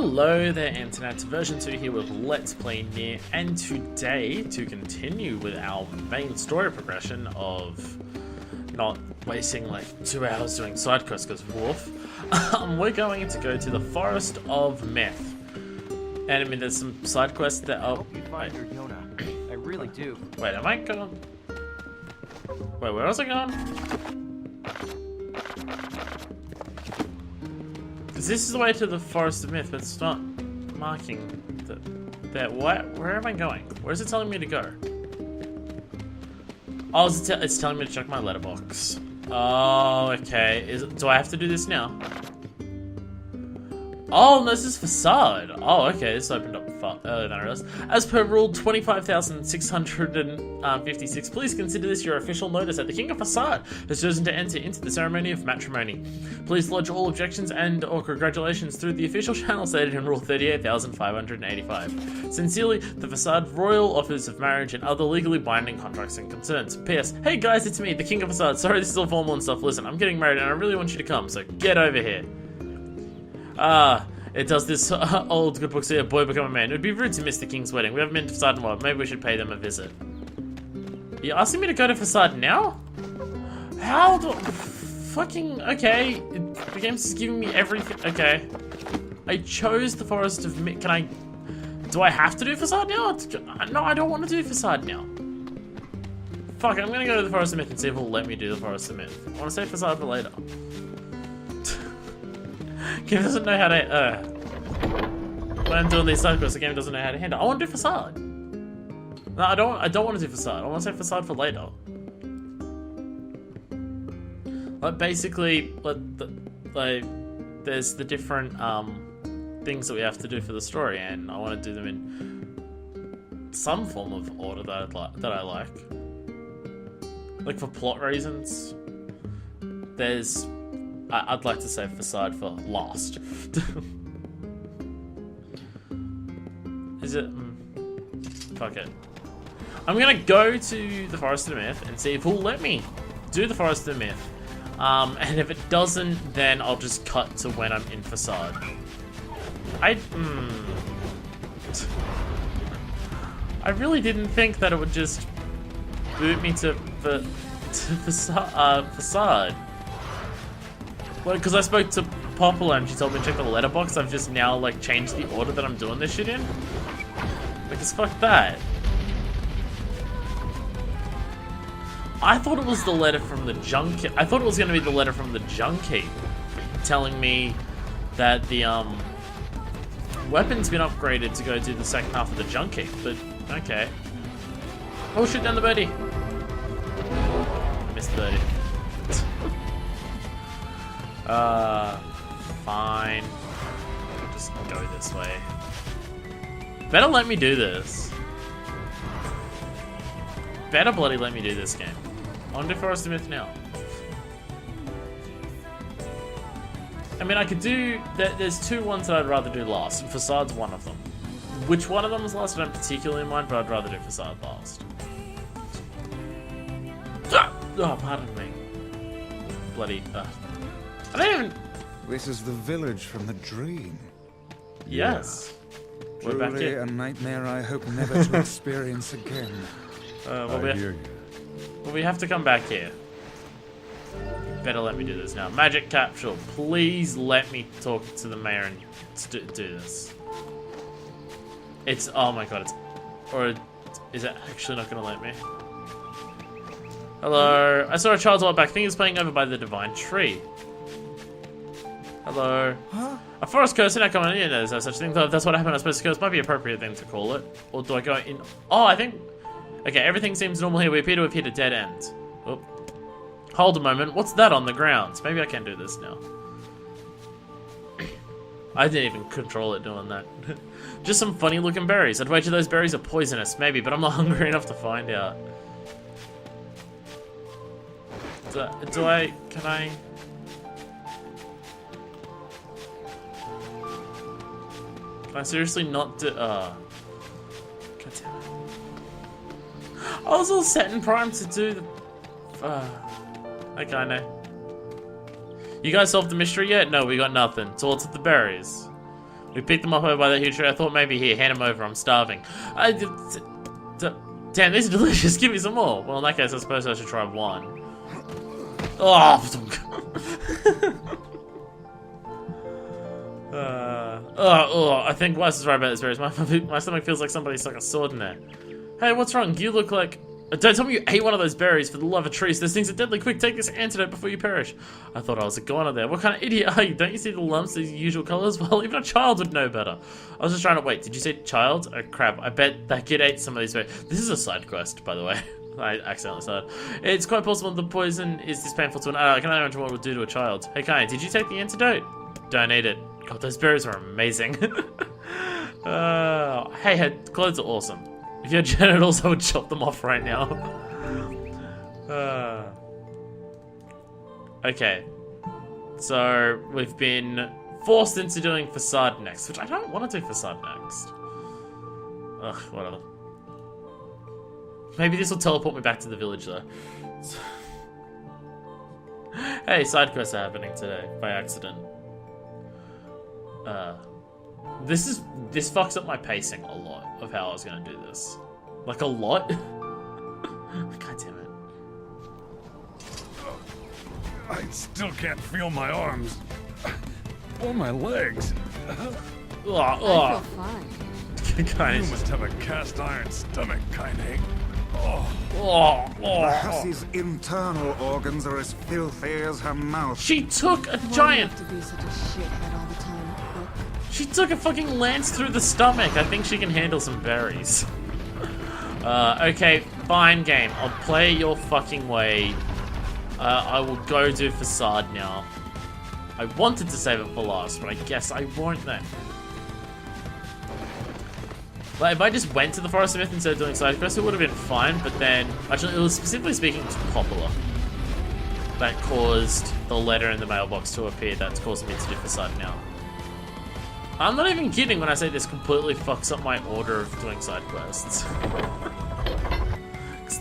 Hello there internet, version 2 here with Let's Play NieR, and today, to continue with our main story progression of not wasting like 2 hours doing side quests because woof, we're going to go to the Forest of Myth. And I mean there's some side quests that I hope you find your Yonah. I really do. Wait, am I going? Wait, where was I going? This is the way to the Forest of Myth, but it's not marking that. Where am I going? Where is it telling me to go? Oh, it's telling me to check my letterbox. Oh, okay. Do I have to do this now? Oh, no, this is Facade. Oh, okay, this opened up far earlier than I realized. As per rule 25,656, please consider this your official notice that the King of Facade has chosen to enter into the ceremony of matrimony. Please lodge all objections and or congratulations through the official channel stated in rule 38,585. Sincerely, the Facade Royal Offers of Marriage and other legally binding contracts and concerns. P.S. Hey guys, it's me, the King of Facade. Sorry this is all formal and stuff. Listen, I'm getting married and I really want you to come, so get over here. It does this old good book say a boy become a man. It would be rude to miss the king's wedding. We haven't been to Facade in a while. Maybe we should pay them a visit. You're asking me to go to Facade now? How do... Fucking... Okay. The game's just giving me everything. Okay. I chose the Forest of Myth. Can I... Do I have to do Facade now? No, I don't want to do Facade now. Fuck, I'm gonna go to the Forest of Myth and see if it'll let me do the Forest of Myth. I want to save Facade for later. Game doesn't know how to, when I'm doing these side quests, the game doesn't know how to handle. I want to do Facade. No, I don't want to do Facade. I want to save Facade for later. Like, basically, there's the different, things that we have to do for the story, and I want to do them in some form of order that I like. Like, for plot reasons, there's... I'd like to save Facade for last. Is it? Fuck it. I'm gonna go to the Forest of Myth and see if he'll let me do the Forest of Myth. And if it doesn't, then I'll just cut to when I'm in Facade. I really didn't think that it would just boot me to Facade. Well, because I spoke to Popula and she told me to check the letterbox, I've just now, like, changed the order that I'm doing this shit in. Because fuck that. I thought it was the letter from the junkie. I thought it was going to be the letter from the junkie telling me that the, weapon's been upgraded to go do the second half of the junkie, but, okay. Oh, shoot down the birdie. I missed the birdie. Fine. Just go this way. Better let me do this. Better bloody let me do this game. On to Forest of Myth now. I mean, I could do... There's two ones that I'd rather do last, and Facade's one of them. Which one of them is last, I don't particularly mind, but I'd rather do Facade last. Oh, pardon me. Bloody... I don't even... This is the village from the dream. Yes. We're back Truly here. a nightmare I hope never to experience again. Well, we have to come back here. Better let me do this now. Magic capsule. Please let me talk to the mayor and do this. It's... Oh my god, it's... Or is it actually not going to let me? Hello. I saw a child's while back. I think it's playing over by the divine tree. Hello. Huh? A forest curse, not coming in. There's no such thing. That's what happened. I suppose curse might be appropriate thing to call it. Or do I go in? Oh, I think... Okay, everything seems normal here. We appear to have hit a dead end. Oh. Hold a moment. What's that on the ground? Maybe I can do this now. I didn't even control it doing that. Just some funny looking berries. I'd wager those berries are poisonous. Maybe, but I'm not hungry enough to find out. Can I... Can I seriously not do... God damn it. I was all set and primed to do the... Okay, I know. You guys solved the mystery yet? No, we got nothing. So what's with the berries? We picked them up over by the huge tree. I thought maybe here, hand them over. I'm starving. Damn, these are delicious. Give me some more. Well, in that case, I suppose I should try one. Oh, I think Wes is right about this berries. My stomach feels like somebody stuck a sword in there. Hey, what's wrong? You look like... Don't tell me you ate one of those berries, for the love of trees. Those things are deadly. Quick, take this antidote before you perish. I thought I was a goner there. What kind of idiot are you? Don't you see the lumps, these usual colors? Well, even a child would know better. I was just trying to wait. Did you say child? Oh, crap. I bet that kid ate some of these berries. This is a side quest, by the way. I accidentally started. It's quite possible the poison is this painful to an adult. I can only imagine what it would do to a child. Hey, Kai, did you take the antidote? Don't eat it. God, those berries are amazing. Hey, her clothes are awesome. If you had genitals, I would chop them off right now. Okay. So, we've been forced into doing Facade next, which I don't want to do Facade next. Ugh, whatever. Maybe this will teleport me back to the village, though. Hey, side quests are happening today, by accident. This fucks up my pacing a lot of how I was gonna do this. Like, a lot? God damn it. I still can't feel my arms. Or my legs. I feel fine. You must have a cast iron stomach, Kaine. The hussie's internal organs are as filthy as her mouth. She took a Why do you giant... have to be such a shithead all the time, Book? She took a fucking lance through the stomach. I think she can handle some berries. Okay, fine game. I'll play your fucking way. I will go do Facade now. I wanted to save it for last, but I guess I won't then. Like, if I just went to the Forest of Myth instead of doing side quests, it would have been fine, but then... Actually, it was specifically speaking to Popular that caused the letter in the mailbox to appear that's causing me to do Facade now. I'm not even kidding when I say this completely fucks up my order of doing side quests.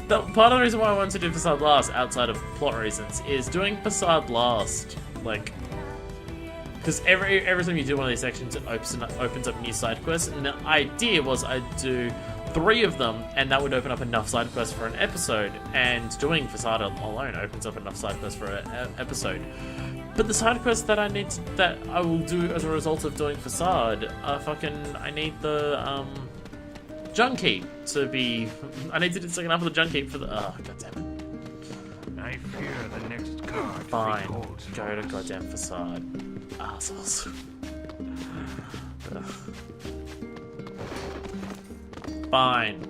Part of the reason why I wanted to do Facade last, outside of plot reasons, is doing Facade last, like... Because every time you do one of these sections, it opens up new side quests, and the idea was I'd do 3 of them, and that would open up enough side quests for an episode, and doing Facade alone opens up enough side quests for an episode. But the side quests that that I will do as a result of doing Facade are I need the Junkeep to be... I need to do the second half of the Junkeep for the... Oh, goddammit. I fear the next card. Fine, go to goddamn Facade. Assholes. Fine.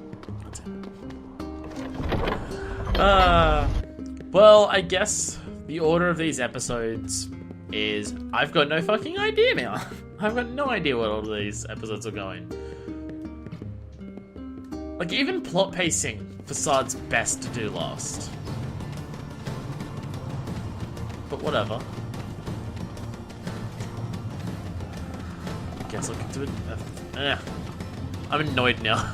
Well, I guess the order of these episodes is... I've got no fucking idea now. I've got no idea what all these episodes are going. Like, even plot pacing, Facade's best to do last. But whatever. Guess I can do it. I'm annoyed now.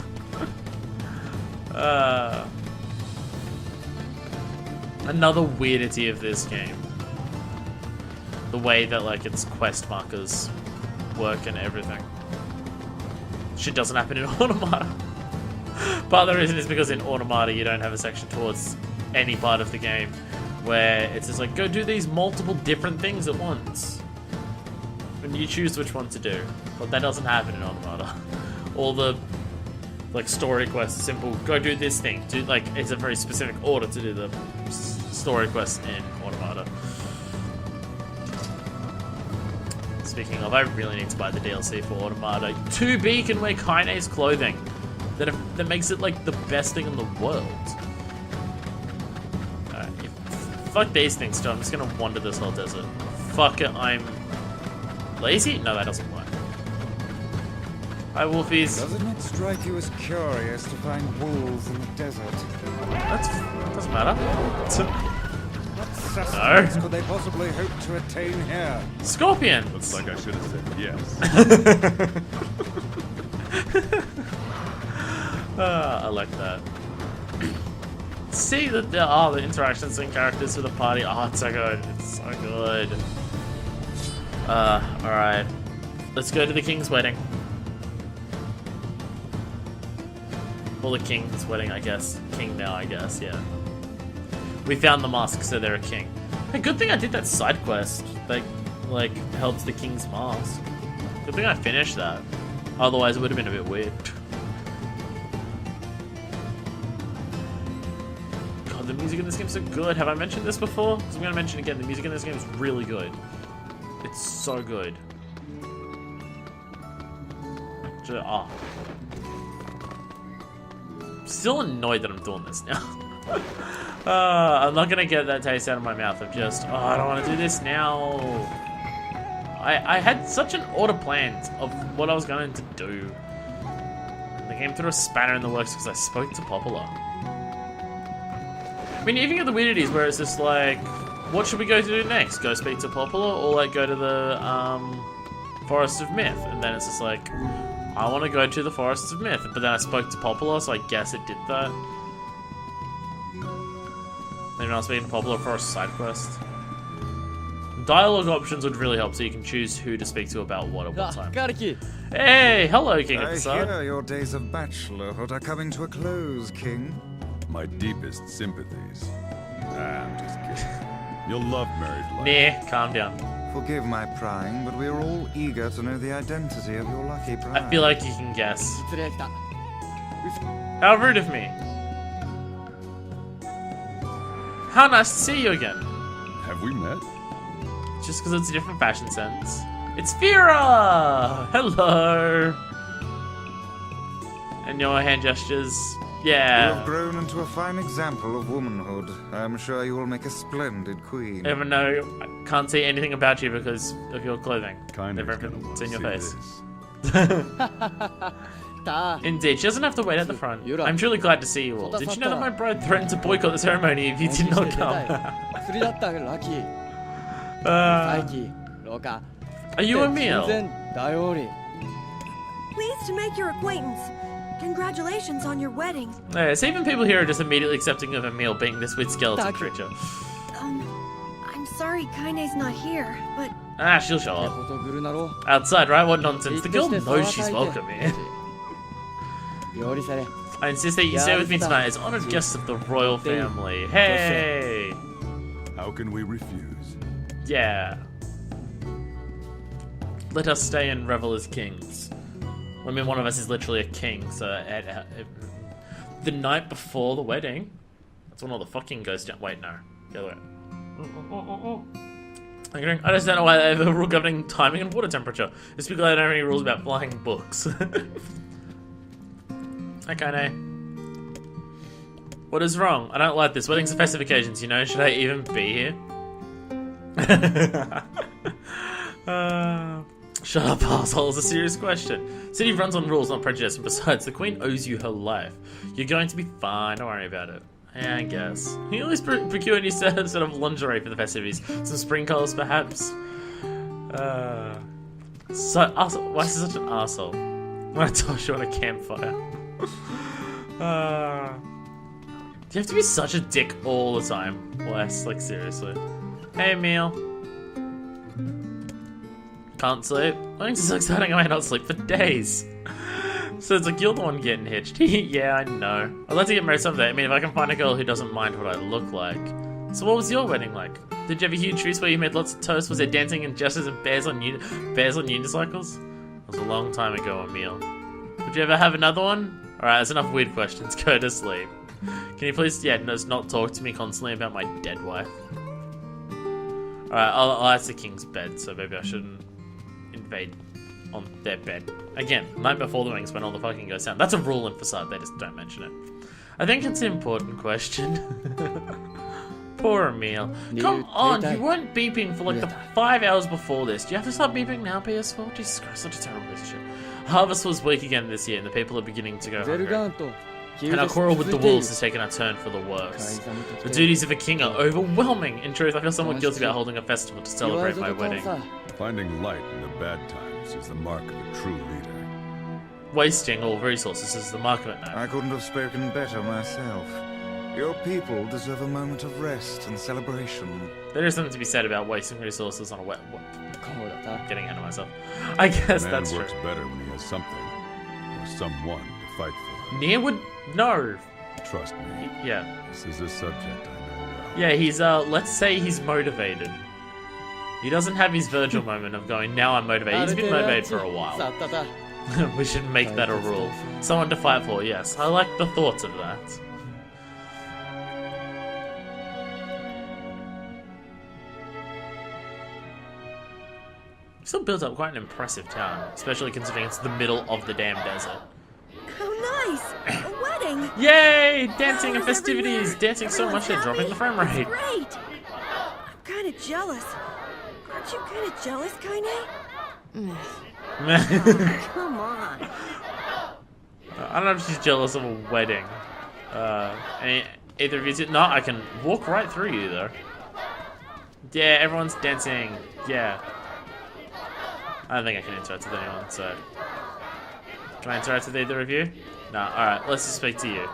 Another weirdity of this game. The way that, like, its quest markers work and everything. Shit doesn't happen in Automata. Part of the reason is because in Automata you don't have a section towards any part of the game where it's just like, go do these multiple different things at once. And you choose which one to do. But that doesn't happen in Automata. All the, like, story quests are simple, go do this thing. Do, like, it's a very specific order to do the story quests in Automata. Speaking of, I really need to buy the DLC for Automata. 2B can wear Kaine's clothing. That makes it, like, the best thing in the world. Alright, fuck these things, too. I'm just gonna wander this whole desert. Fuck it, I'm... lazy? No, that doesn't work. Hi, Wolfies. Doesn't it strike you as curious to find wolves in the desert? That doesn't matter. What sustenance could they possibly hope to attain here? Scorpions! Looks like I should have said yes. I like that. See that there are the interactions and characters with the party. Oh, it's so good. It's so good. Alright. Let's go to the king's wedding. Or the king's wedding, I guess. King now, I guess, yeah. We found the mask, so they're a king. Hey, good thing I did that side quest. That, like, helps the king's mask. Good thing I finished that. Otherwise, it would have been a bit weird. God, the music in this game's so good. Have I mentioned this before? Because I'm going to mention it again. The music in this game is really good. It's so good. Ah. Still annoyed that I'm doing this now. I'm not gonna get that taste out of my mouth of just, oh, I don't want to do this now. I had such an order planned of what I was going to do. The game threw a spanner in the works because I spoke to Popular. I mean, you even get the weirdities where it's just like, what should we go to do next? Go speak to Popular, or like go to the Forest of Myth? And then it's just like, I want to go to the Forest of Myth, but then I spoke to Popular, so I guess it did that. Maybe not speaking to Popular for a side quest. Dialogue options would really help, so you can choose who to speak to about what at what time. Hey, hello, King of the I Sun. hear your days of bachelorhood are coming to a close, King. My deepest sympathies. I'm just kidding. You'll love married life. NieR, calm down. Forgive my prying, but we are all eager to know the identity of your lucky bride. I feel like you can guess. How rude of me. How nice to see you again. Have we met? Just because it's a different fashion sense. It's Vera! Hello! And your hand gestures. You Yeah. have grown into a fine example of womanhood. I am sure you will make a splendid queen. Even though I can't see anything about you because of your clothing. Kinda It's in your face. This. Indeed, she doesn't have to wait at the front. I'm truly glad to see you all. Did you know that my bride threatened to boycott the ceremony if you did not come? Are you Emil? Pleased to make your acquaintance. Congratulations on your wedding. Yeah, so even people here are just immediately accepting of Emil being this weird skeleton creature. I'm sorry Kaine's not here, but Ah, she'll show up. Outside, right? What nonsense. The girl knows she's welcome here. I insist that you stay with me tonight as honored guests of the royal family. Hey! How can we refuse? Yeah. Let us stay and revel as kings. I mean, one of us is literally a king, so the night before the wedding, that's when all the fucking goes down. Wait, no. The other way. I just don't know why they have a rule governing timing and water temperature. It's because they don't have any rules about flying books. Okay, no. What is wrong? I don't like this. Weddings are festive occasions, you know? Should I even be here? Shut up, asshole. It's a serious question. City runs on rules, not prejudice, and besides, the queen owes you her life. You're going to be fine. Don't worry about it. Yeah, I guess. Can you at least procure a new set of lingerie for the festivities? Some spring colors, perhaps? Why is he such an asshole? When I toss you on a campfire. Do you have to be such a dick all the time, Wes? Like, seriously. Hey, Emil. Can't sleep? Weddings are so exciting, I might not sleep for days. So it's like, you're the one getting hitched. Yeah, I know. I'd like to get married someday. I mean, if I can find a girl who doesn't mind what I look like. So what was your wedding like? Did you have a huge feast where you made lots of toast? Was there dancing and jesters and bears on unicycles? It was a long time ago, Emil. Would you ever have another one? Alright, that's enough weird questions. Go to sleep. Can you please, just not talk to me constantly about my dead wife? Alright, I'll ask the king's bed, so maybe I shouldn't invade on their bed. Again, night before the wings when all the fucking goes down. That's a rule in Facade, they just don't mention it. I think it's an important question. Poor Emil. Come on, you weren't beeping for like the 5 hours before this. Do you have to start beeping now, PS4? Jesus Christ, such a terrible piece of shit. Harvest was weak again this year, and the people are beginning to go hungry. And our quarrel with the wolves has taken a turn for the worse. The duties of a king are overwhelming. In truth, I feel somewhat guilty about holding a festival to celebrate my wedding. Finding light in the bad times is the mark of a true leader. Wasting all resources is the mark of it now. I couldn't have spoken better myself. Your people deserve a moment of rest and celebration. There is something to be said about wasting resources on a Getting ahead of myself. I guess Man that's works true. better when he has something or someone to fight for. NieR would know. Trust me, Yeah. this is a subject I know well. Yeah, he's let's say he's motivated. He doesn't have his Virgil moment of going, now I'm motivated. He's been motivated for a while. We should make that a rule. Someone to fight for, yes. I like the thoughts of that. Still builds up quite an impressive town, especially considering it's the middle of the damn desert. How nice! A wedding! Yay! Dancing and Flowers festivities! everywhere. Dancing so much they're dropping the frame rate. It's great! I'm kinda jealous. Aren't you kinda jealous, Kaine? Come on. I don't know if she's jealous of a wedding. Either of you did not. I can walk right through you though. Yeah, everyone's dancing. Yeah. I don't think I can interact with anyone, so. Can I interact with either of you? No, alright, let's just speak to you.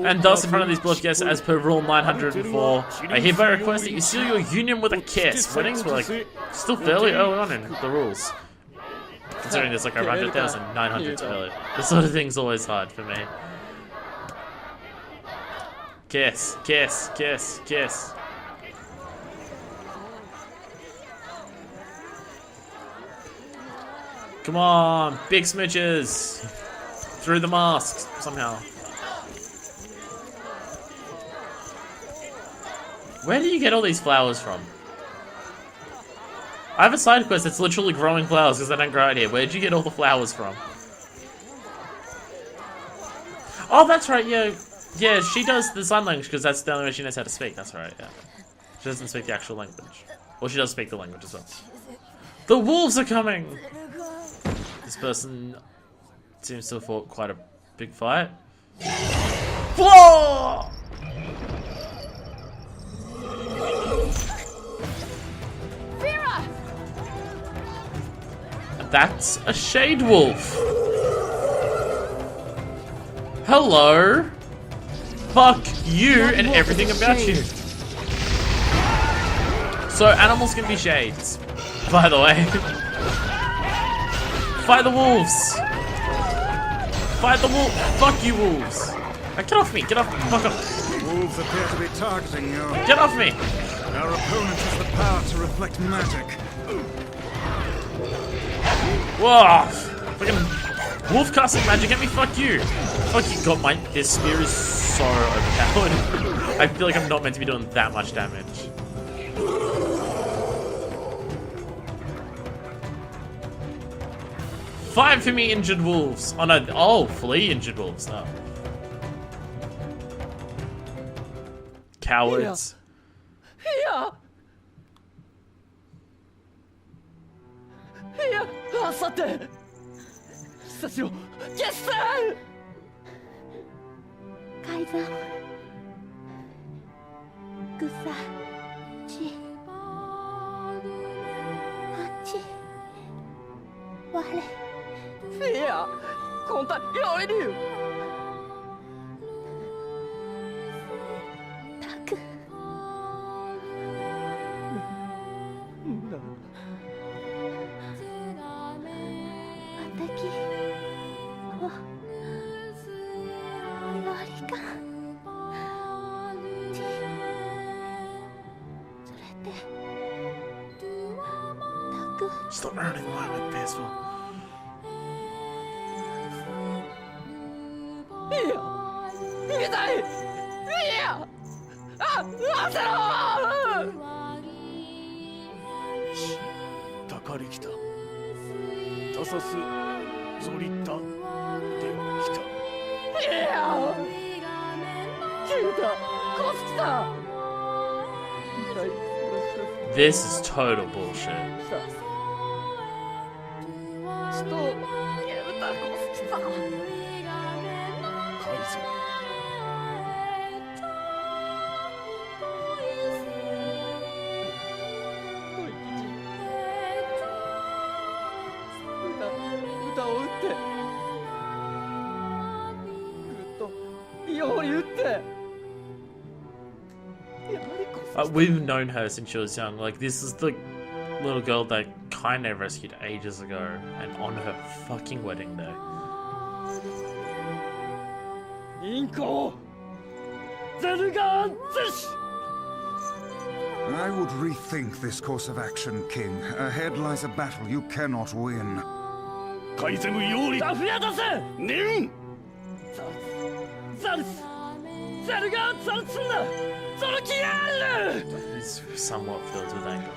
And thus, in front of these bluff guests, as per rule 904, I hereby request that you seal your union with a kiss. Weddings were like still fairly early on in the rules. Considering there's like over 100,900 to early. This sort of thing's always hard for me. Kiss, kiss, kiss, kiss. Come on, big smooches! Through the masks, somehow. Where do you get all these flowers from? I have a side quest that's literally growing flowers because they don't grow out here. Where'd you get all the flowers from? Oh, that's right, yeah. Yeah, she does the sign language because that's the only way she knows how to speak. That's right, yeah. She doesn't speak the actual language. Well, she does speak the language as well. The wolves are coming! This person seems to have fought quite a big fight. Whoa! That's a shade wolf. Hello. Fuck you and everything about you. So animals can be shades, by the way. Fight the wolves! Fight the wolf! Fuck you, wolves! Get off me! Get off me! Fuck off! Wolves appear to be targeting you. Get off me! Our opponent has the power to reflect magic. Whoa! Fucking wolf casting magic at me! Fuck you! Fuck you! God, this spear is so overpowered. I feel like I'm not meant to be doing that much damage. Fight for me, injured wolves! Oh no, oh, flee injured wolves. Oh. Cowards. Stop earning wine with peaceful. This is total bullshit. We've known her since she was young. Like, this is the little girl that kind I rescued ages ago, and on her fucking wedding day. I would rethink this course of action, King. Ahead lies a battle you cannot win. He's somewhat filled with anger.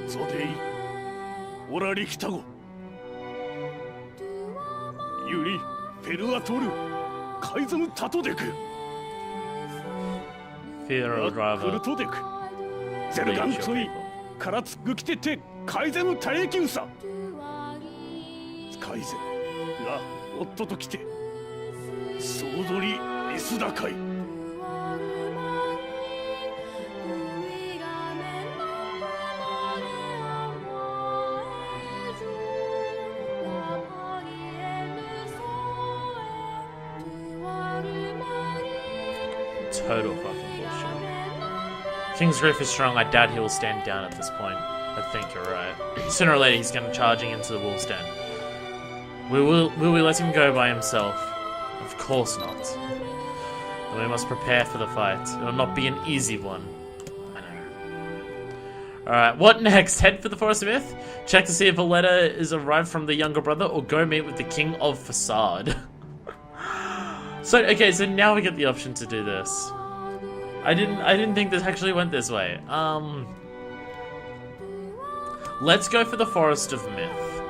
ゾデイオラリキタゴユリペルアトルカイザムタトデク Fear would クル rather トデクゼルガンツイカラツグキテテカイゼムタエキウサカイゼラオットときてソードリイスダカイ total fucking bullshit. King's Griff is strong. I doubt he will stand down at this point. I think you're right. Sooner or later, he's going to charging into the wolf's den. Will we let him go by himself? Of course not. Then we must prepare for the fight. It will not be an easy one. I know. Alright, what next? Head for the Forest of Myth? Check to see if a letter is arrived from the younger brother, or go meet with the King of Facade. So, okay, so now we get the option to do this. I didn't think this actually went this way. Let's go for the Forest of Myth.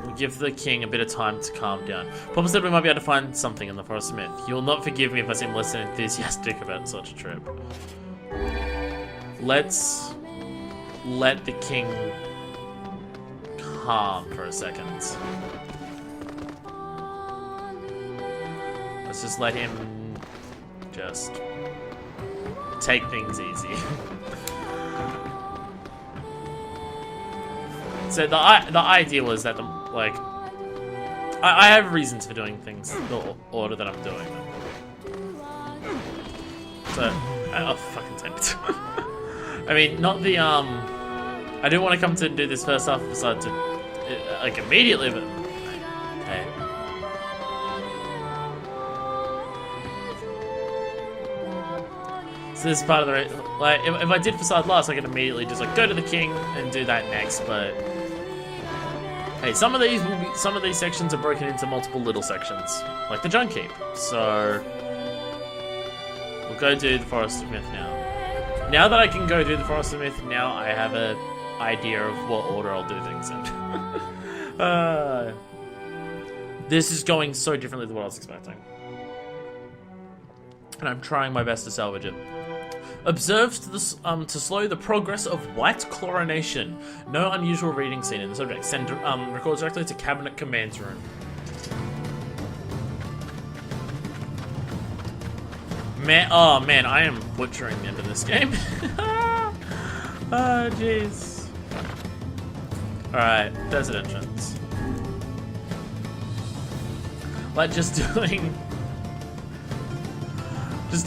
We'll give the king a bit of time to calm down. Papa said we might be able to find something in the Forest of Myth. You'll not forgive me if I seem less than enthusiastic about such a trip. Let's let the king calm for a second. Let's just let him just take things easy. So the idea was that I have reasons for doing things the order that I'm doing them. So I'll fucking take it. I mean, not the I didn't want to come to do this first half episode to like immediately, but hey. So this is part of the like if I did Facade last, I could immediately just like go to the king and do that next. But hey, some of these sections are broken into multiple little sections, like the Junk Heap. So we'll go do the Forest of Myth now. Now that I can go do the Forest of Myth, now I have an idea of what order I'll do things in. This is going so differently than what I was expecting, and I'm trying my best to salvage it. Observes to slow the progress of white chlorination. No unusual reading seen in the subject. Send records directly to Cabinet Command's room. Man, oh man, I am butchering the end of this game. Oh jeez. Alright, desert entrance. Like just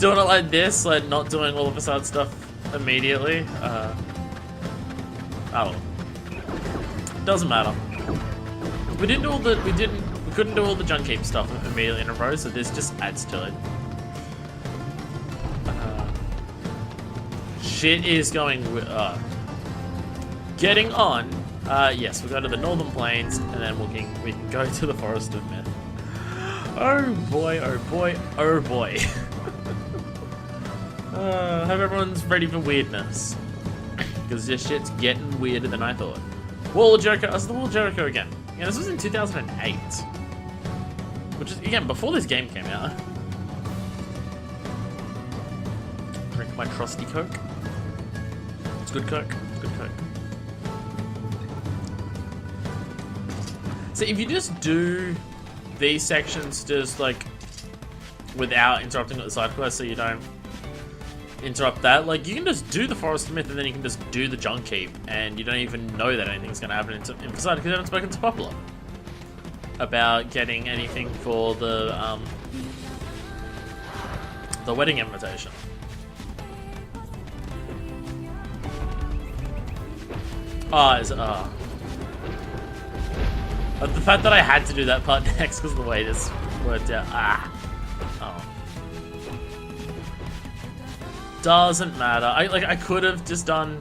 doing it like this, like not doing all the Facade stuff immediately. I don't know. Doesn't matter. We couldn't do all the Junk Heap stuff immediately in a row, so this just adds to it. Shit is going getting on. Yes, we'll go to the Northern Plains, and then we can go to the Forest of Myth. Oh boy, oh boy, oh boy. I hope everyone's ready for weirdness, because this shit's getting weirder than I thought. Wall of Jericho. The Wall of Jericho again. Yeah, this was in 2008, which is again before this game came out. Drink my trusty Coke. It's good Coke. It's good Coke. So if you just do these sections just like without interrupting the side quest, so you don't interrupt that, like you can just do the Forest of Myth and then you can just do the Junk Heap and you don't even know that anything's going to happen in Facade because you haven't spoken to Poplar about getting anything for the wedding invitation. The fact that I had to do that part next because of the way this worked out. Oh. Doesn't matter. I could have just done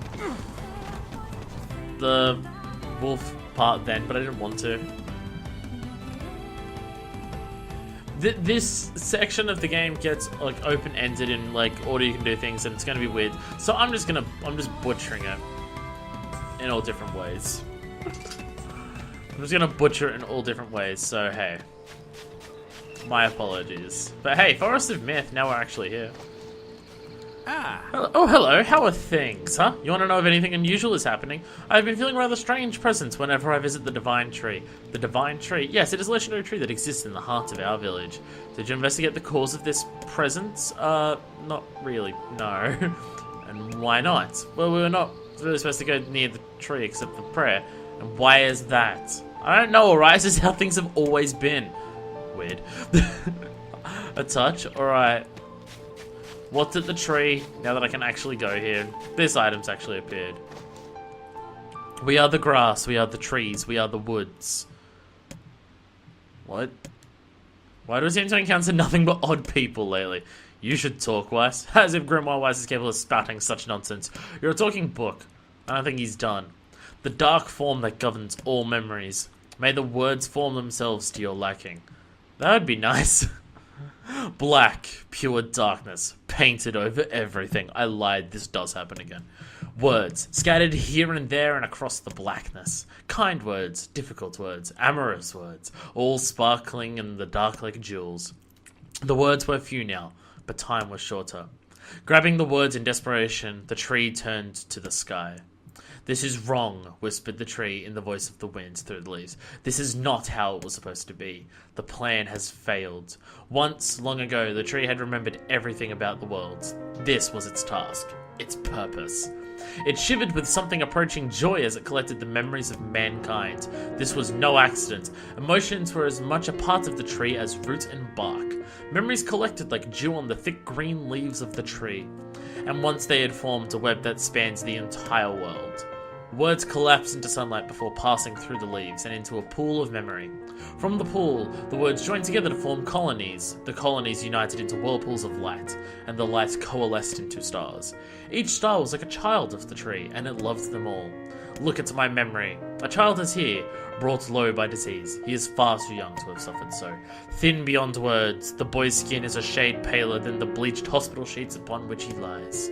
the wolf part then, but I didn't want to. This section of the game gets like open-ended in like order you can do things, and it's gonna be weird. So I'm just butchering it in all different ways. I'm just gonna butcher it in all different ways. So hey, my apologies. But hey, Forest of Myth. Now we're actually here. Oh, hello. How are things, huh? You want to know if anything unusual is happening? I've been feeling rather strange presence whenever I visit the Divine Tree. The Divine Tree? Yes, it is a legendary tree that exists in the heart of our village. Did you investigate the cause of this presence? Not really, no. And why not? Well, we were not really supposed to go near the tree except for prayer. And why is that? I don't know, alright? This is how things have always been. Weird. A touch? Alright. What's at the tree? Now that I can actually go here. This item's actually appeared. We are the grass, we are the trees, we are the woods. What? Why do we seem to encounter nothing but odd people lately? You should talk, Weiss. As if Grimoire Weiss is capable of spouting such nonsense. You're a talking book. I don't think he's done. The dark form that governs all memories. May the words form themselves to your liking. That would be nice. Black, pure darkness, painted over everything. I lied, this does happen again. Words, scattered here and there and across the blackness. Kind words, difficult words, amorous words, all sparkling in the dark like jewels. The words were few now, but time was shorter. Grabbing the words in desperation, the tree turned to the sky. This is wrong, whispered the tree in the voice of the wind through the leaves. This is not how it was supposed to be. The plan has failed. Once, long ago, the tree had remembered everything about the world. This was its task, its purpose. It shivered with something approaching joy as it collected the memories of mankind. This was no accident. Emotions were as much a part of the tree as root and bark. Memories collected like dew on the thick green leaves of the tree. And once they had formed a web that spans the entire world. Words collapsed into sunlight before passing through the leaves and into a pool of memory. From the pool, the words joined together to form colonies. The colonies united into whirlpools of light, and the light coalesced into stars. Each star was like a child of the tree, and it loved them all. Look at my memory. A child is here, brought low by disease. He is far too young to have suffered so. Thin beyond words, the boy's skin is a shade paler than the bleached hospital sheets upon which he lies.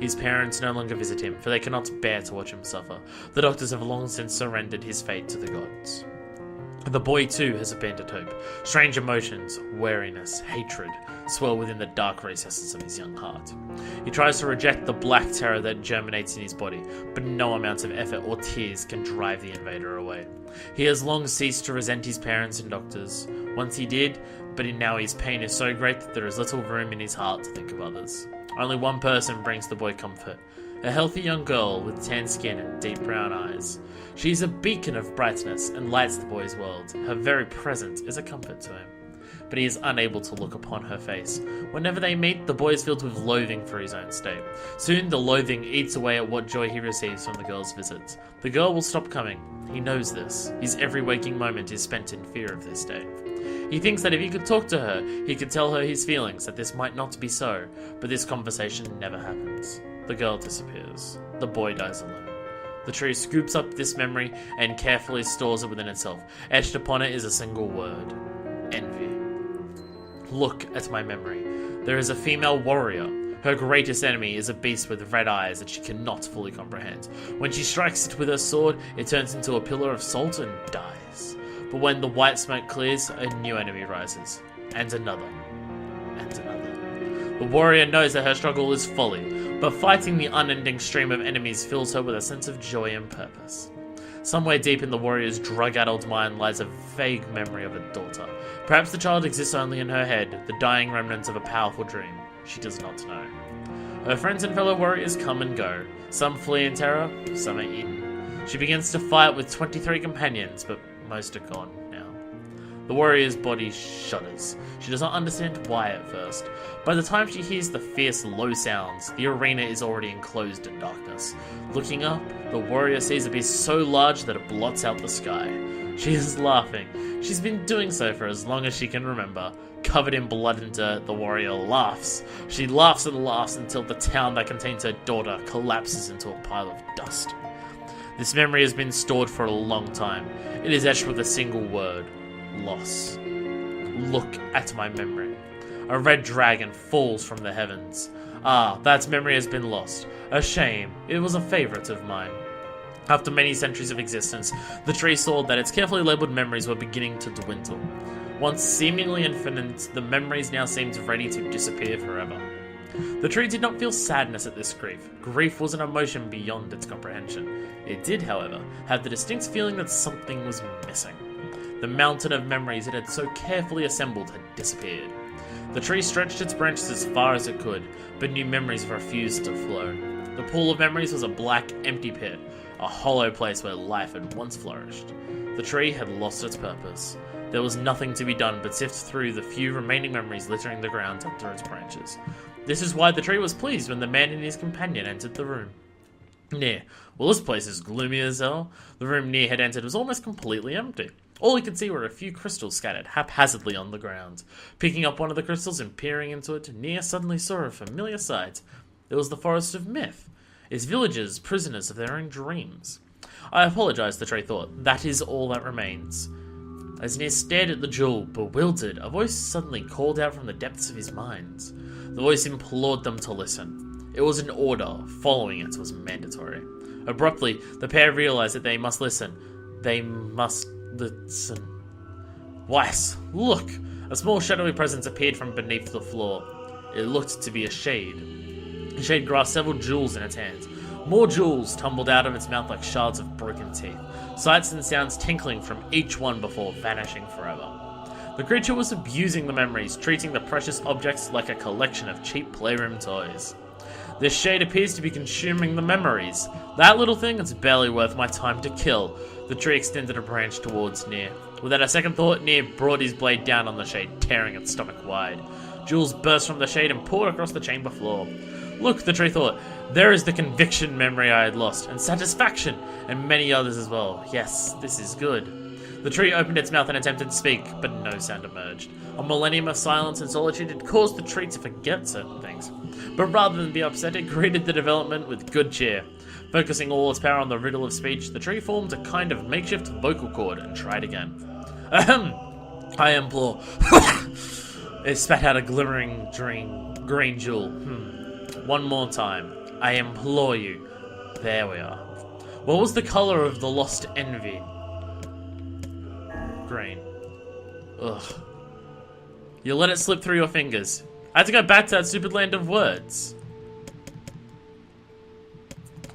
His parents no longer visit him, for they cannot bear to watch him suffer. The doctors have long since surrendered his fate to the gods. The boy too has abandoned hope. Strange emotions, wariness, hatred, swell within the dark recesses of his young heart. He tries to reject the black terror that germinates in his body, but no amount of effort or tears can drive the invader away. He has long ceased to resent his parents and doctors. Once he did, but now his pain is so great that there is little room in his heart to think of others. Only one person brings the boy comfort. A healthy young girl with tan skin and deep brown eyes. She is a beacon of brightness and lights the boy's world. Her very presence is a comfort to him. But he is unable to look upon her face. Whenever they meet, the boy is filled with loathing for his own state. Soon the loathing eats away at what joy he receives from the girl's visits. The girl will stop coming. He knows this. His every waking moment is spent in fear of this day. He thinks that if he could talk to her, he could tell her his feelings, that this might not be so, but this conversation never happens. The girl disappears. The boy dies alone. The tree scoops up this memory and carefully stores it within itself. Etched upon it is a single word. Envy. Look at my memory. There is a female warrior. Her greatest enemy is a beast with red eyes that she cannot fully comprehend. When she strikes it with her sword, it turns into a pillar of salt and dies. But when the white smoke clears, a new enemy rises. And another. And another. The warrior knows that her struggle is folly, but fighting the unending stream of enemies fills her with a sense of joy and purpose. Somewhere deep in the warrior's drug-addled mind lies a vague memory of a daughter. Perhaps the child exists only in her head, the dying remnants of a powerful dream. She does not know. Her friends and fellow warriors come and go. Some flee in terror, some are eaten. She begins to fight with 23 companions, but most are gone now. The warrior's body shudders. She does not understand why at first. By the time she hears the fierce, low sounds, the arena is already enclosed in darkness. Looking up, the warrior sees a beast so large that it blots out the sky. She is laughing. She's been doing so for as long as she can remember. Covered in blood and dirt, the warrior laughs. She laughs and laughs until the town that contains her daughter collapses into a pile of dust. This memory has been stored for a long time. It is etched with a single word: loss. Look at my memory. A red dragon falls from the heavens. Ah, that memory has been lost. A shame. It was a favorite of mine. After many centuries of existence, the tree saw that its carefully labeled memories were beginning to dwindle. Once seemingly infinite, the memories now seemed ready to disappear forever. The tree did not feel sadness at this grief. Grief was an emotion beyond its comprehension. It did, however, have the distinct feeling that something was missing. The mountain of memories it had so carefully assembled had disappeared. The tree stretched its branches as far as it could, but new memories refused to flow. The pool of memories was a black, empty pit, a hollow place where life had once flourished. The tree had lost its purpose. There was nothing to be done but sift through the few remaining memories littering the ground under its branches. This is why the tree was pleased when the man and his companion entered the room. NieR. Well, this place is gloomy as hell. The room NieR had entered was almost completely empty. All he could see were a few crystals scattered haphazardly on the ground. Picking up one of the crystals and peering into it, NieR suddenly saw a familiar sight. It was the forest of myth. Its villagers, prisoners of their own dreams. I apologize, the tree thought. That is all that remains. As NieR stared at the jewel, bewildered, a voice suddenly called out from the depths of his mind. The voice implored them to listen. It was an order. Following it was mandatory. Abruptly, the pair realized that they must listen. They must listen. Weiss, look! A small shadowy presence appeared from beneath the floor. It looked to be a shade. The shade grasped several jewels in its hands. More jewels tumbled out of its mouth like shards of broken teeth. Sights and sounds tinkling from each one before vanishing forever. The creature was abusing the memories, treating the precious objects like a collection of cheap playroom toys. This shade appears to be consuming the memories. That little thing is barely worth my time to kill. The tree extended a branch towards NieR. Without a second thought, NieR brought his blade down on the shade, tearing its stomach wide. Jewels burst from the shade and poured across the chamber floor. Look, the tree thought, there is the conviction memory I had lost, and satisfaction, and many others as well. Yes, this is good. The tree opened its mouth and attempted to speak, but no sound emerged. A millennium of silence and solitude had caused the tree to forget certain things. But rather than be upset, it greeted the development with good cheer. Focusing all its power on the riddle of speech, the tree formed a kind of makeshift vocal cord and tried again. Ahem! I implore. It spat out a glimmering green jewel. One more time. I implore you. There we are. What was the color of the lost envy? Green. Ugh. You let it slip through your fingers. I had to go back to that stupid land of words.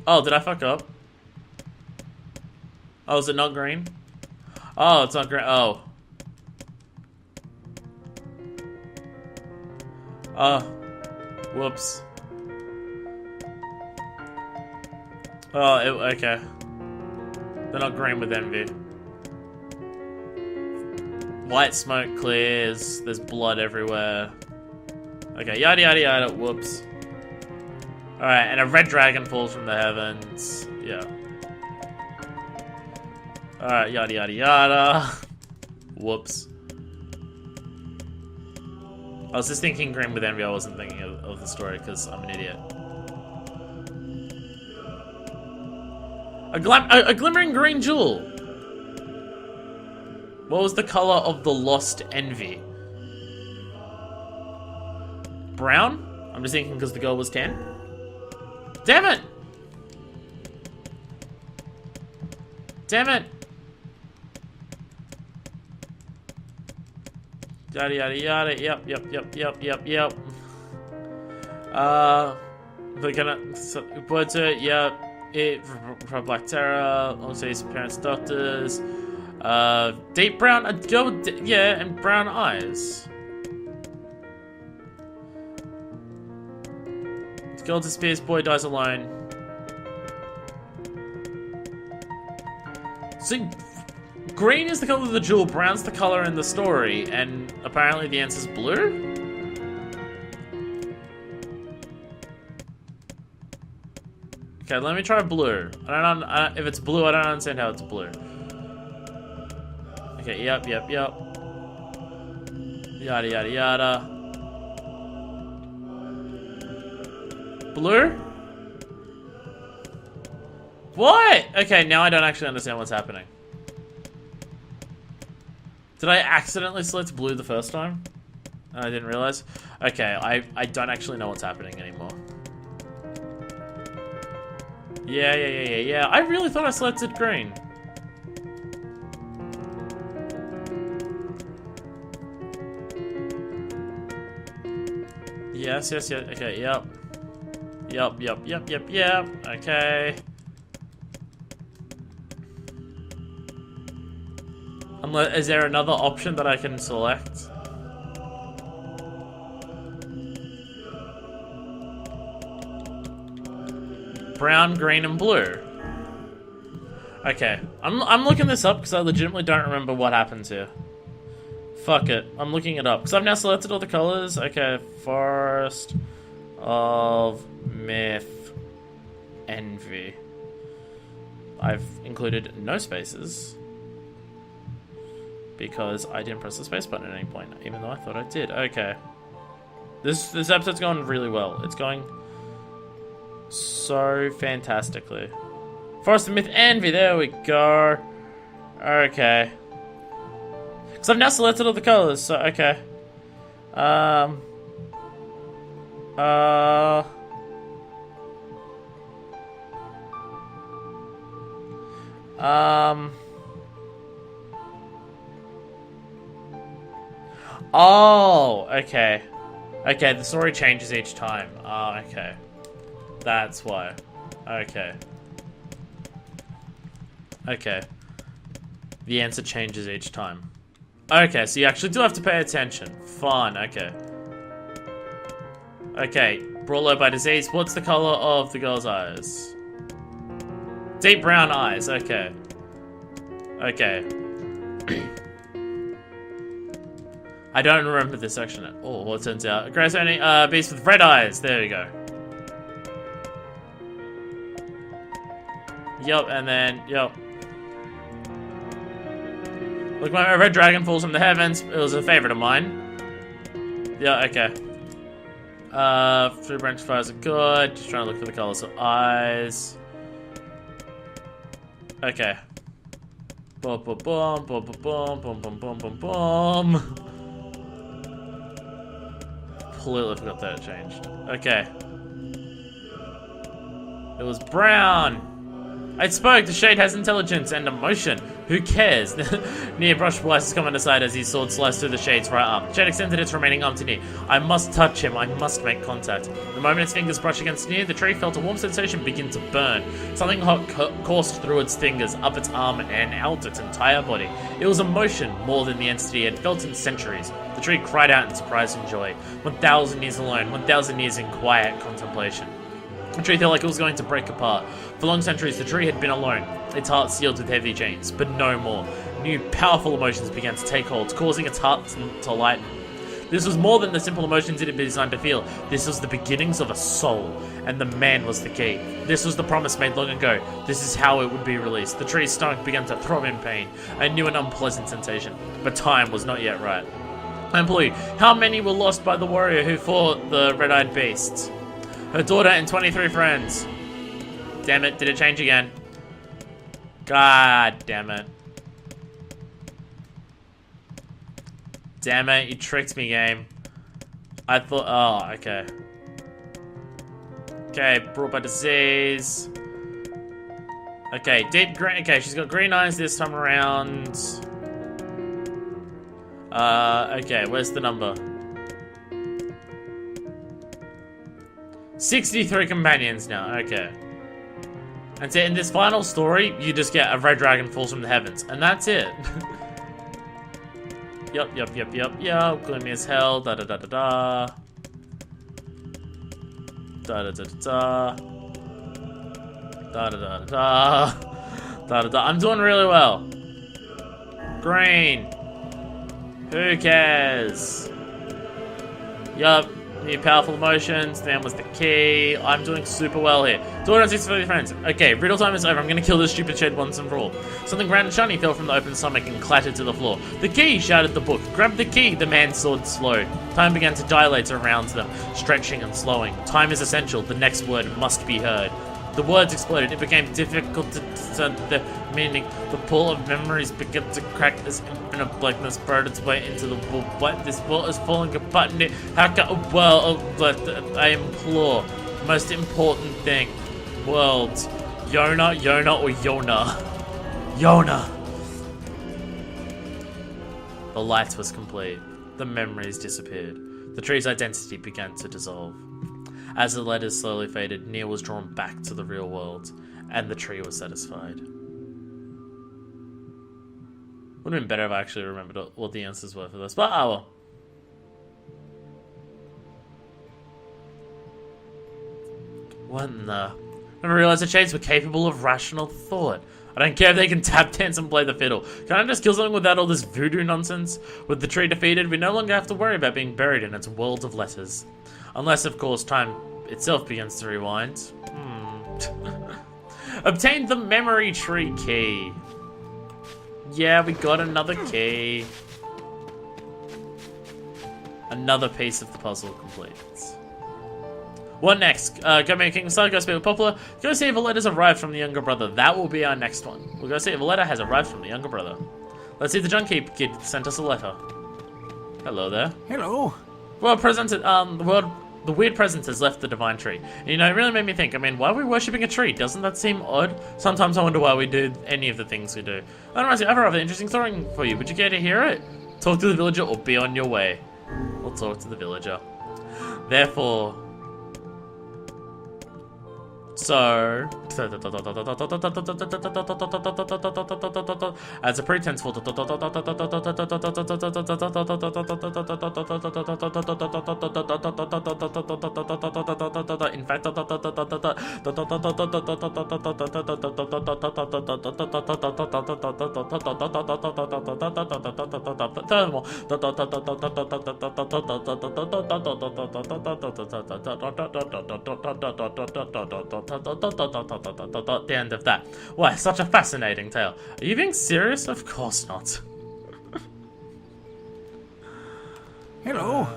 Oh, did I fuck up? Oh, is it not green? Oh, it's not green. Oh. Whoops. Oh, okay. They're not green with envy. White smoke clears. There's blood everywhere. Okay, yada yada yada. Whoops. Alright, and a red dragon falls from the heavens. Yeah. Alright, yada yada yada. Whoops. I was just thinking green with envy. I wasn't thinking of the story because I'm an idiot. A glimmering green jewel. What was the color of the lost envy? Brown? I'm just thinking because the girl was 10. Damn it! Damn it! Yada yada yada. Yep. They're gonna word to it. Yep. It from Black Terror. Also his parents' doctors. Deep brown. Yeah, and brown eyes. Girl disappears, boy dies alone. See, green is the color of the jewel, brown's the color in the story, and apparently the answer's blue? Okay, let me try blue. If it's blue, I don't understand how it's blue. Okay, yep. Yada, yada, yada. Blue? What? Okay, now I don't actually understand what's happening. Did I accidentally select blue the first time? I didn't realize. Okay, I don't actually know what's happening anymore. Yeah. I really thought I selected green. Yes. Okay, yep. Yep. Okay. Unless, is there another option that I can select? Brown, green, and blue. Okay, I'm looking this up because I legitimately don't remember what happens here. Fuck it, I'm looking it up because I've now selected all the colors. Okay, Forest of Myth, Envy. I've included no spaces because I didn't press the space button at any point, even though I thought I did. Okay, this episode's going really well. It's going so fantastically. Forest of Myth, Envy. There we go. Okay. Because I've now selected all the colors, so okay. Oh, okay. Okay, the story changes each time. Oh, okay. That's why. Okay. Okay. The answer changes each time. Okay, so you actually do have to pay attention. Fun, okay. Okay, brought low by disease. What's the color of the girl's eyes? Deep brown eyes, okay. Okay. I don't remember this section at all, what turns out. Grace only, beast with red eyes, there we go. Yup, and then, yup. Look, my red dragon falls from the heavens. It was a favorite of mine. Yeah, okay. Three branch fires are good. Just trying to look for the colors of eyes. Okay. Boom, boom, boom, boom, boom, boom, boom, boom, boom, boom, boom. Completely forgot that it changed. Okay. It was brown. I spoke. The shade has intelligence and emotion. Who cares? NieR brushed Blyce's comment aside as his sword sliced through the shade's right arm. The shade extended its remaining arm to NieR. I must touch him. I must make contact. The moment its fingers brushed against NieR, the tree felt a warm sensation begin to burn. Something hot coursed through its fingers, up its arm, and out its entire body. It was emotion more than the entity it had felt in centuries. The tree cried out in surprise and joy. 1,000 years alone. 1,000 years in quiet contemplation. The tree felt like it was going to break apart. For long centuries, the tree had been alone, its heart sealed with heavy chains, but no more. New, powerful emotions began to take hold, causing its heart to lighten. This was more than the simple emotions it had been designed to feel. This was the beginnings of a soul, and the man was the key. This was the promise made long ago. This is how it would be released. The tree's stomach began to throb in pain, a new and unpleasant sensation, but time was not yet right. I implore you, how many were lost by the warrior who fought the red-eyed beasts? Her daughter and 23 friends. Damn it, did it change again? God damn it. Damn it, you tricked me, game. I thought, oh, okay. Okay, brought by disease. Okay, deep green, okay, she's got green eyes this time around. Okay, where's the number? 63 companions now, okay. And so in this final story, you just get a red dragon falls from the heavens, and that's it. Yup, gloomy as hell, da-da-da-da-da. Da-da-da-da-da. Da-da-da-da-da. Da-da-da. I'm doing really well. Green. Who cares? Yup. New powerful emotions. Then was the key. I'm doing super well here. 260 friends. Okay, riddle time is over. I'm gonna kill this stupid shed once and for all. Something round and shiny fell from the open stomach and clattered to the floor. The key, shouted the book. Grab the key, the man sword slowed. Time began to dilate around them, stretching and slowing. Time is essential. The next word must be heard. The words exploded. It became difficult to discern their meaning. The pool of memories began to crack as infinite blackness burrowed its way into the wall. But this wall is falling apart. And how can I implore? Most important thing. Worlds. Yonah, Yonah, or Yonah? Yonah. The light was complete. The memories disappeared. The tree's identity began to dissolve. As the letters slowly faded, NieR was drawn back to the real world, and the tree was satisfied. Would have been better if I actually remembered what the answers were for this, but oh well. What in the... I never realized the shades were capable of rational thought. I don't care if they can tap dance and play the fiddle. Can I just kill something without all this voodoo nonsense? With the tree defeated, we no longer have to worry about being buried in its world of letters. Unless, of course, time itself begins to rewind. Obtain the memory tree key. Yeah, we got another key. Another piece of the puzzle complete. What next? Go make King Star, go speak with Popular. Go see if a letter's arrived from the younger brother. That will be our next one. We'll go see if a letter has arrived from the younger brother. Let's see if the Junk Keep kid sent us a letter. Hello there. Hello. Well, the weird presence has left the divine tree. And, you know, it really made me think, I mean, why are we worshipping a tree? Doesn't that seem odd? Sometimes I wonder why we do any of the things we do. Otherwise, I have a rather interesting story for you. Would you care to hear it? Talk to the villager or be on your way. We'll talk to the villager. Therefore... So, as a pretense for in fact, the end of that. Why, such a fascinating tale. Are you being serious? Of course not. Hello.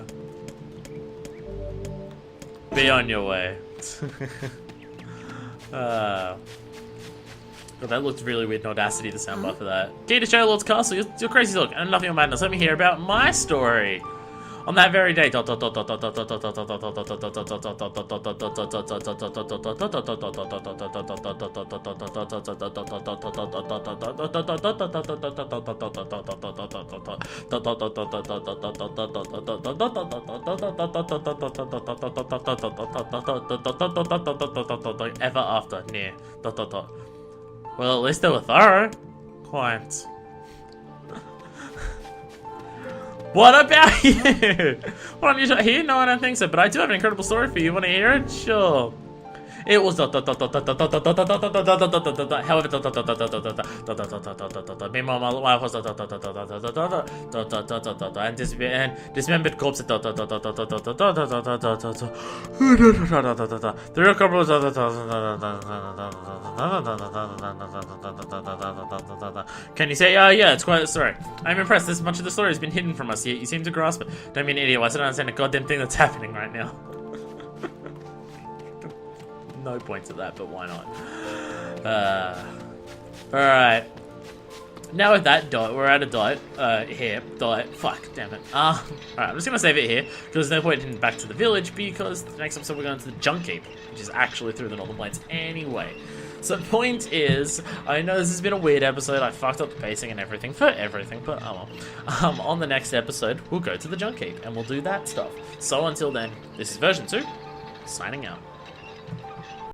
Be on your way. God, that looked really weird in Audacity, the soundbar for that. Key to Lord's Castle, you're crazy talk, and enough of your madness. Let me hear about my story. On that very day, ever after, NieR, ... Well, at least they were thorough. Quite. What about you? Why don't you hear? No, I don't think so, but I do have an incredible story for you. Want to hear it? Sure. It was however, meanwhile my wife was and dismembered corpse. The real couple was Can you say, yeah, it's quite a story. I'm impressed. This much of the story has been hidden from us, yet you seem to grasp it. Don't be an idiot. I don't understand a goddamn thing that's happening right now. No point to that, but why not? Alright. Now with that dot, we're at a dot. Here. Dot. Fuck, damn it. Alright, I'm just gonna save it here, because there's no point in back to the village, because the next episode we're going to the Junk Keep, which is actually through the Northern Plains anyway. So the point is, I know this has been a weird episode, I fucked up the pacing and everything, but oh well. On the next episode, we'll go to the Junk Keep, and we'll do that stuff. So until then, this is version 2, signing out.